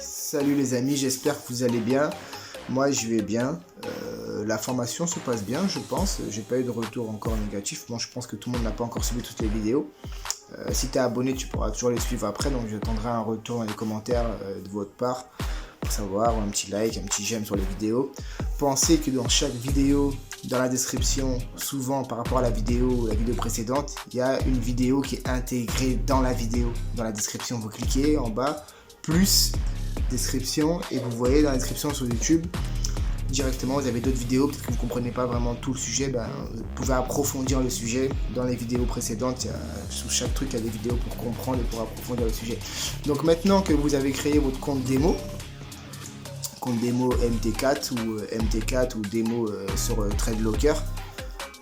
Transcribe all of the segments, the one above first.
Salut les amis, j'espère que vous allez bien. Moi je vais bien. La formation se passe bien, je pense. J'ai pas eu de retour encore négatif. Bon, je pense que tout le monde n'a pas encore suivi toutes les vidéos. Si tu es abonné, tu pourras toujours les suivre après. Donc j'attendrai un retour dans les commentaires de votre part pour savoir, un petit like, un petit j'aime sur les vidéos. Pensez que dans chaque vidéo, dans la description, souvent par rapport à la vidéo précédente, il y a une vidéo qui est intégrée dans la vidéo. Dans la description, vous cliquez en bas, plus description, et vous voyez dans la description sur YouTube, directement vous avez d'autres vidéos. Peut-être que vous ne comprenez pas vraiment tout le sujet, vous pouvez approfondir le sujet dans les vidéos précédentes. Sous chaque truc il y a des vidéos pour comprendre et pour approfondir le sujet. Donc maintenant que vous avez créé votre compte démo MT4 ou démo sur TradeLocker,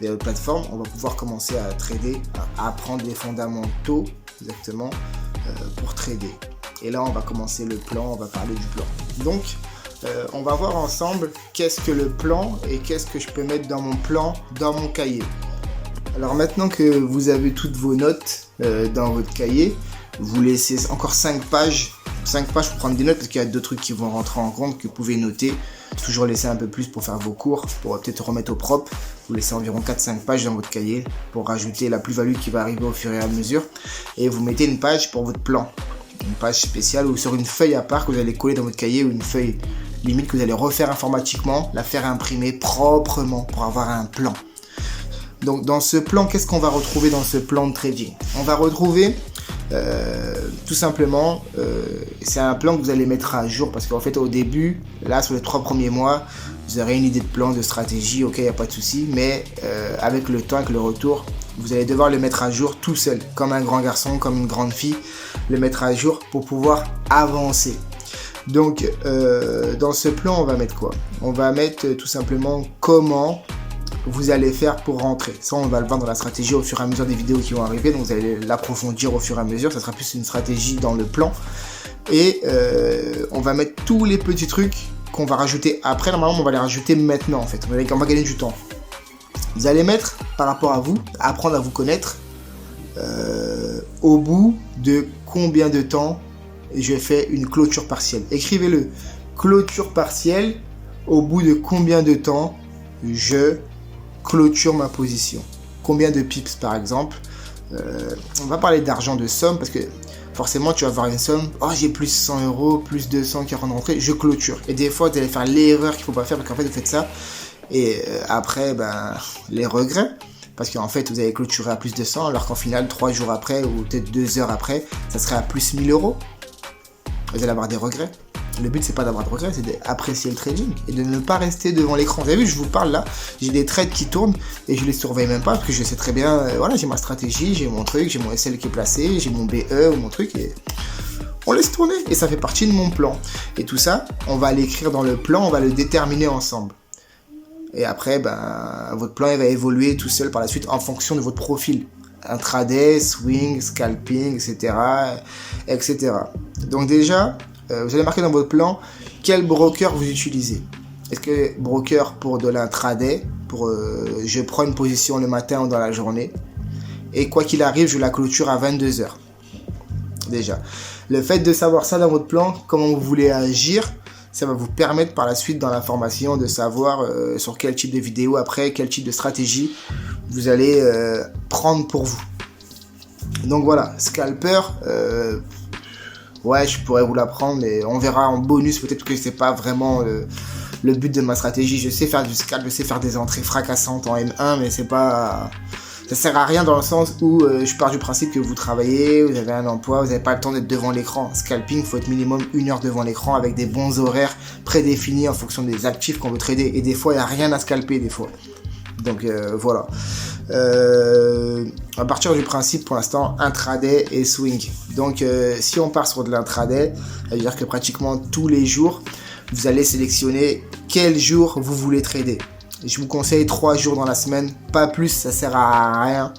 les plateformes, on va pouvoir commencer à trader, à apprendre les fondamentaux exactement pour trader. Et là on va commencer le plan, on va parler du plan. Donc on va voir ensemble qu'est-ce que le plan et qu'est-ce que je peux mettre dans mon plan, dans mon cahier. Alors maintenant que vous avez toutes vos notes dans votre cahier, vous laissez encore 5 pages pour prendre des notes, parce qu'il y a deux trucs qui vont rentrer en compte que vous pouvez noter. Toujours laisser un peu plus pour faire vos cours, pour peut-être remettre au propre. Vous laissez environ 4-5 pages dans votre cahier pour rajouter la plus-value qui va arriver au fur et à mesure. Et vous mettez une page pour votre plan. Une page spéciale ou sur une feuille à part que vous allez coller dans votre cahier, ou une feuille limite que vous allez refaire informatiquement, la faire imprimer proprement pour avoir un plan. Donc dans ce plan, qu'est-ce qu'on va retrouver dans ce plan de trading? On va retrouver tout simplement, c'est un plan que vous allez mettre à jour, parce qu'en fait au début, là sur les 3 premiers mois, vous aurez une idée de plan, de stratégie, ok, il n'y a pas de souci, mais avec le temps, avec le retour, vous allez devoir le mettre à jour tout seul, comme un grand garçon, comme une grande fille, le mettre à jour pour pouvoir avancer. Donc dans ce plan, on va mettre quoi? On va mettre tout simplement comment vous allez faire pour rentrer. Ça, on va le voir dans la stratégie au fur et à mesure des vidéos qui vont arriver, donc vous allez l'approfondir au fur et à mesure. Ça sera plus une stratégie dans le plan. Et on va mettre tous les petits trucs qu'on va rajouter après. Normalement, on va les rajouter maintenant en fait. On va gagner du temps. Vous allez mettre, par rapport à vous, apprendre à vous connaître, au bout de combien de temps je fais une clôture partielle. Écrivez-le. Clôture partielle, au bout de combien de temps je clôture ma position. Combien de pips par exemple. On va parler d'argent, de somme, parce que forcément tu vas avoir une somme, oh j'ai plus 100 euros, plus 200 qui rentrent rentrés, je clôture. Et des fois vous allez faire l'erreur qu'il ne faut pas faire, parce qu'en fait vous faites ça et après les regrets, parce qu'en fait vous allez clôturer à plus de 100 alors qu'en final 3 jours après ou peut-être 2 heures après ça serait à plus 1000 euros. Vous allez avoir des regrets. Le but c'est pas d'avoir de regrets, c'est d'apprécier le trading et de ne pas rester devant l'écran. Vous avez vu, je vous parle là, j'ai des trades qui tournent et je les surveille même pas, parce que je sais très bien, voilà, j'ai ma stratégie, j'ai mon truc, j'ai mon SL qui est placé, j'ai mon BE ou mon truc, et on laisse tourner et ça fait partie de mon plan. Et tout ça, on va l'écrire dans le plan, on va le déterminer ensemble. Et après, votre plan il va évoluer tout seul par la suite en fonction de votre profil. Intraday, swing, scalping, etc. etc. Donc déjà, vous allez marquer dans votre plan quel broker vous utilisez. Est-ce que broker pour de l'intraday, pour je prends une position le matin ou dans la journée, et quoi qu'il arrive, je la clôture à 22 h. Déjà, le fait de savoir ça dans votre plan, comment vous voulez agir, ça va vous permettre par la suite dans la formation de savoir sur quel type de vidéo après, quel type de stratégie vous allez prendre pour vous. Donc voilà, scalper, ouais, je pourrais vous l'apprendre, mais on verra en bonus. Peut-être que c'est pas vraiment le but de ma stratégie. Je sais faire du scalp, je sais faire des entrées fracassantes en M1, mais c'est pas, ça sert à rien dans le sens où je pars du principe que vous travaillez, vous avez un emploi, vous n'avez pas le temps d'être devant l'écran. Scalping, il faut être minimum 1 heure devant l'écran avec des bons horaires prédéfinis en fonction des actifs qu'on veut trader. Et des fois, il n'y a rien à scalper des fois. Donc voilà. À partir du principe pour l'instant intraday et swing. Donc si on part sur de l'intraday, ça veut dire que pratiquement tous les jours vous allez sélectionner quel jour vous voulez trader. Je vous conseille 3 jours dans la semaine, pas plus, ça sert à rien.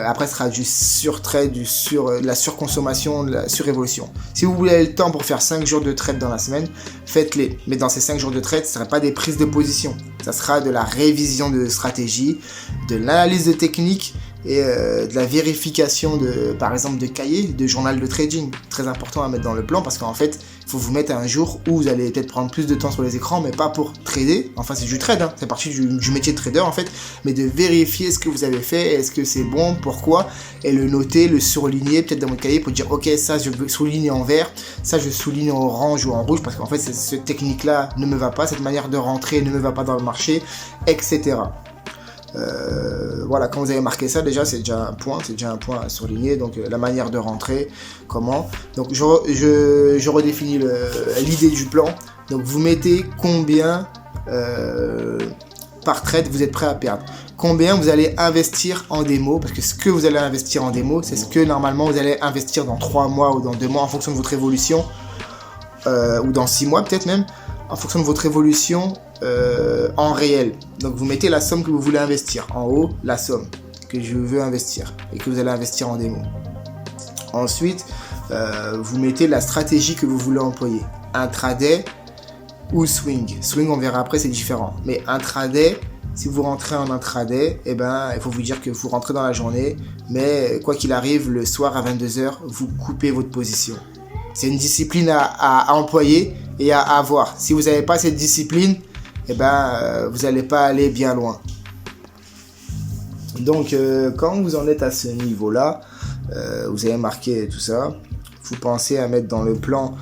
Après ce sera du surtrade, de la surconsommation, de la surévolution. Si vous voulez le temps pour faire 5 jours de trade dans la semaine, faites-les. Mais dans ces 5 jours de trade, ce ne sera pas des prises de position. Ça sera de la révision de stratégie, de l'analyse de technique et de la vérification de, par exemple, de cahiers, de journal de trading. Très important à mettre dans le plan parce qu'en fait, il faut vous mettre à un jour où vous allez peut-être prendre plus de temps sur les écrans, mais pas pour trader. Enfin, c'est du trade, hein. C'est partie du métier de trader en fait, mais de vérifier ce que vous avez fait, est-ce que c'est bon, pourquoi, et le noter, le surligner peut-être dans votre cahier pour dire ok, ça je veux souligner en vert, ça je souligne en orange ou en rouge parce qu'en fait cette technique-là ne me va pas, cette manière de rentrer ne me va pas dans le marché, etc. Voilà, quand vous avez marqué ça, déjà c'est déjà un point à surligner. Donc la manière de rentrer, comment. Donc je redéfinis l'idée du plan. Donc vous mettez combien par trade vous êtes prêt à perdre, combien vous allez investir en démo, parce que ce que vous allez investir en démo, c'est ce que normalement vous allez investir dans 3 mois ou dans 2 mois en fonction de votre évolution, ou dans 6 mois peut-être même, en fonction de votre évolution en réel. Donc vous mettez la somme que vous voulez investir. En haut, la somme que je veux investir et que vous allez investir en démo. Ensuite, vous mettez la stratégie que vous voulez employer. Intraday ou swing. Swing, on verra après, c'est différent. Mais intraday, si vous rentrez en intraday, eh ben, il faut vous dire que vous rentrez dans la journée, mais quoi qu'il arrive, le soir à 22h, vous coupez votre position. C'est une discipline à employer et à avoir. Si vous n'avez pas cette discipline, eh ben, vous n'allez pas aller bien loin. Donc, quand vous en êtes à ce niveau-là, vous avez marqué tout ça. Vous pensez à mettre dans le plan,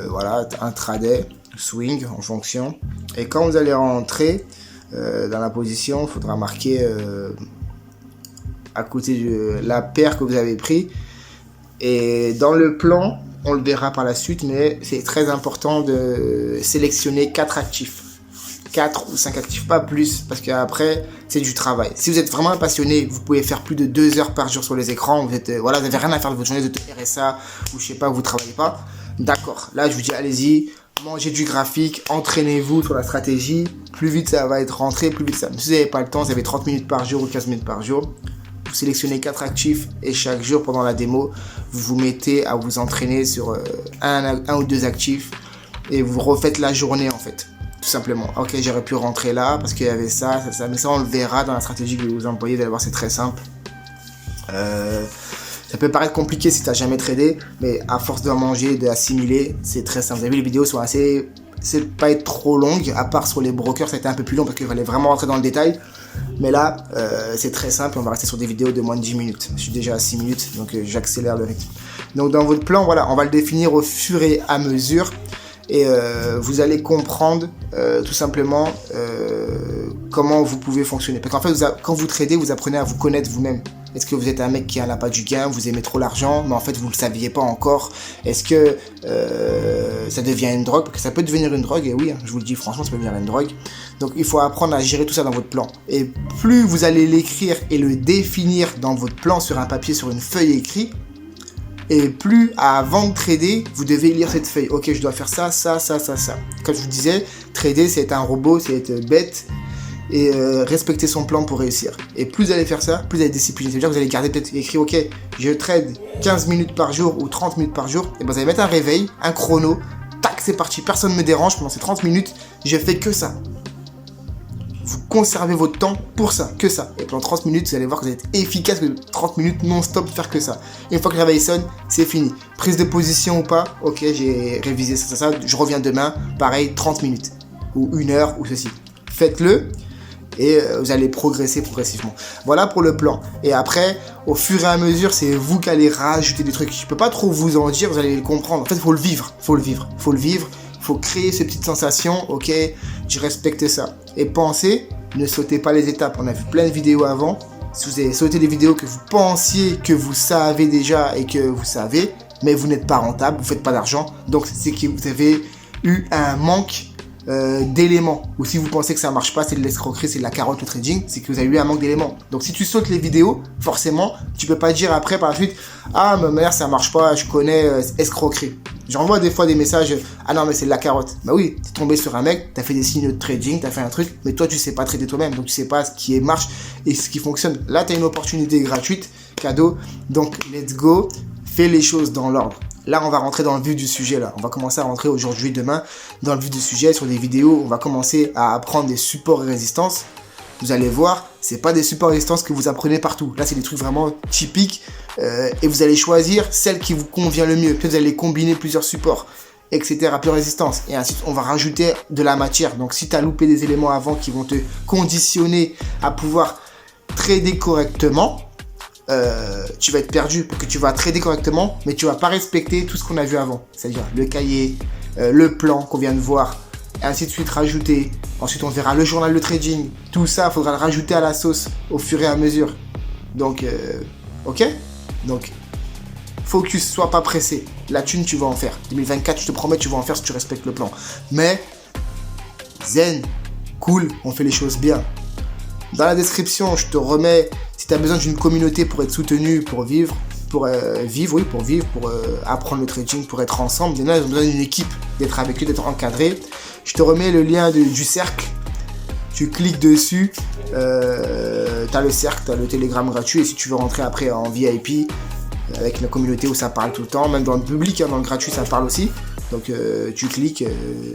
voilà, intraday, swing en fonction. Et quand vous allez rentrer dans la position, il faudra marquer à côté de la paire que vous avez pris. Et dans le plan, on le verra par la suite, mais c'est très important de sélectionner 4 actifs. 4 ou 5 actifs, pas plus, parce qu'après, c'est du travail. Si vous êtes vraiment un passionné, vous pouvez faire plus de 2 heures par jour sur les écrans, vous êtes, voilà, vous n'avez rien à faire de votre journée, de RSA, ou je sais pas, vous travaillez pas. D'accord, là, je vous dis, allez-y, mangez du graphique, entraînez-vous sur la stratégie, plus vite ça va être rentré, plus vite ça. Mais si vous n'avez pas le temps, vous avez 30 minutes par jour ou 15 minutes par jour, vous sélectionnez 4 actifs et chaque jour pendant la démo, vous vous mettez à vous entraîner sur un ou 2 actifs et vous refaites la journée en fait, tout simplement. Ok, j'aurais pu rentrer là parce qu'il y avait ça, mais ça on le verra dans la stratégie que vous employez, vous allez voir, c'est très simple. Ça peut paraître compliqué si tu n'as jamais tradé, mais à force de manger, d'assimiler, c'est très simple. Vous avez vu, les vidéos sont assez... c'est pas être trop longue, à part sur les brokers, ça a été un peu plus long parce qu'il fallait vraiment rentrer dans le détail. Mais là, c'est très simple, on va rester sur des vidéos de moins de 10 minutes. Je suis déjà à 6 minutes, donc j'accélère le rythme. Donc dans votre plan, voilà, on va le définir au fur et à mesure. Et vous allez comprendre tout simplement comment vous pouvez fonctionner. Parce qu'en fait, quand vous tradez, vous apprenez à vous connaître vous-même. Est-ce que vous êtes un mec qui a l'appât du gain, vous aimez trop l'argent, mais en fait vous ne le saviez pas encore? Est-ce que ça devient une drogue? Parce que ça peut devenir une drogue, et oui, je vous le dis franchement, ça peut devenir une drogue. Donc il faut apprendre à gérer tout ça dans votre plan. Et plus vous allez l'écrire et le définir dans votre plan sur un papier, sur une feuille écrite, et plus avant de trader, vous devez lire cette feuille. Ok, je dois faire ça, ça, ça, ça, ça. Comme je vous disais, trader c'est être un robot, c'est être bête, et respecter son plan pour réussir. Et plus vous allez faire ça, plus vous allez discipliner. C'est-à-dire que vous allez garder peut-être écrit, ok, je trade 15 minutes par jour ou 30 minutes par jour, et ben vous allez mettre un réveil, un chrono, tac, c'est parti, personne ne me dérange pendant ces 30 minutes, je fais que ça. Vous conservez votre temps pour ça, que ça. Et pendant 30 minutes, vous allez voir que vous êtes efficace, que 30 minutes non-stop faire que ça. Et une fois que le réveil sonne, c'est fini. Prise de position ou pas, ok, j'ai révisé ça, je reviens demain, pareil, 30 minutes, ou 1 heure, ou ceci. Faites-le. Et vous allez progresser progressivement. Voilà pour le plan. Et après, au fur et à mesure, c'est vous qui allez rajouter des trucs. Je ne peux pas trop vous en dire, vous allez le comprendre. En fait, il faut le vivre. Il faut créer ces petites sensations. Ok, je respecte ça. Et pensez, ne sautez pas les étapes. On a vu plein de vidéos avant. Si vous avez sauté des vidéos que vous pensiez que vous savez déjà et que vous savez, mais vous n'êtes pas rentable, vous ne faites pas d'argent. Donc, c'est que vous avez eu un manque d'éléments, ou si vous pensez que ça marche pas, c'est de l'escroquerie, c'est de la carotte au trading, c'est que vous avez eu un manque d'éléments. Donc si tu sautes les vidéos, forcément, tu peux pas dire après par la suite, ah ma mère ça marche pas, je connais escroquerie. J'envoie des fois des messages, ah non mais c'est de la carotte. Bah oui, t'es tombé sur un mec, t'as fait des signaux de trading, t'as fait un truc, mais toi tu sais pas trader toi-même, donc tu sais pas ce qui marche et ce qui fonctionne. Là t'as une opportunité gratuite, cadeau, donc let's go, fais les choses dans l'ordre. Là, on va rentrer dans le vif du sujet. Là, on va commencer à rentrer aujourd'hui, demain, dans le vif du sujet sur des vidéos. On va commencer à apprendre des supports et résistances. vous allez voir, c'est pas des supports résistance que vous apprenez partout. Là, c'est des trucs vraiment typiques et vous allez choisir celle qui vous convient le mieux. Puis vous allez combiner plusieurs supports, etc. Plus résistance. Et ensuite, on va rajouter de la matière. Donc, si tu as loupé des éléments avant qui vont te conditionner à pouvoir trader correctement, tu vas être perdu parce que tu vas trader correctement, mais tu vas pas respecter tout ce qu'on a vu avant. C'est-à-dire le cahier, le plan qu'on vient de voir, et ainsi de suite rajouter. Ensuite, on verra le journal de trading. Tout ça, il faudra le rajouter à la sauce au fur et à mesure. Donc, ok. Donc, focus, sois pas pressé. La thune, tu vas en faire. 2024, je te promets, tu vas en faire si tu respectes le plan. Mais, zen, cool, on fait les choses bien. Dans la description, je te remets, si tu as besoin d'une communauté pour être soutenu, pour vivre, pour apprendre le trading, pour être ensemble. Il y en a, ils ont besoin d'une équipe, d'être avec eux, d'être encadré. Je te remets le lien du cercle. Tu cliques dessus. Tu as le cercle, tu as le Telegram gratuit. Et si tu veux rentrer après en VIP, avec la communauté où ça parle tout le temps, même dans le public, hein, dans le gratuit, ça parle aussi. Donc tu cliques,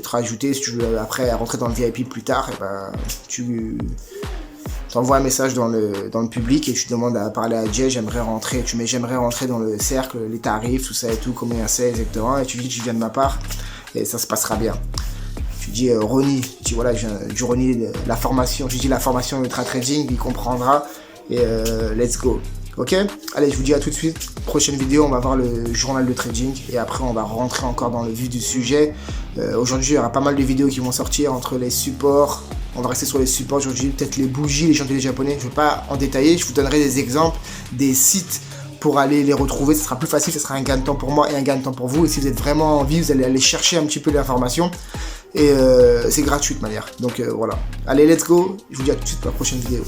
te rajouter. Si tu veux après rentrer dans le VIP plus tard, et ben, tu t'envoies un message dans le public et tu demandes à parler à Jay, j'aimerais rentrer, tu mets j'aimerais rentrer dans le cercle, les tarifs, tout ça et tout, combien c'est exactement, et tu dis que tu viens de ma part et ça se passera bien. Tu dis Ronnie, tu dis voilà, je viens du Ronnie, la formation, tu dis la formation Ultra Trading, il comprendra et let's go. Ok, allez, je vous dis à tout de suite. Prochaine vidéo, on va voir le journal de trading et après on va rentrer encore dans le vif du sujet. Aujourd'hui, il y aura pas mal de vidéos qui vont sortir entre les supports. On va rester sur les supports aujourd'hui, peut-être les bougies, les chandeliers japonais. Je ne vais pas en détailler, je vous donnerai des exemples, des sites pour aller les retrouver. Ce sera plus facile, ce sera un gain de temps pour moi et un gain de temps pour vous. Et si vous êtes vraiment en vie, vous allez aller chercher un petit peu l'information. Et c'est gratuit de manière. Donc voilà. Allez, let's go. Je vous dis à tout de suite pour la prochaine vidéo.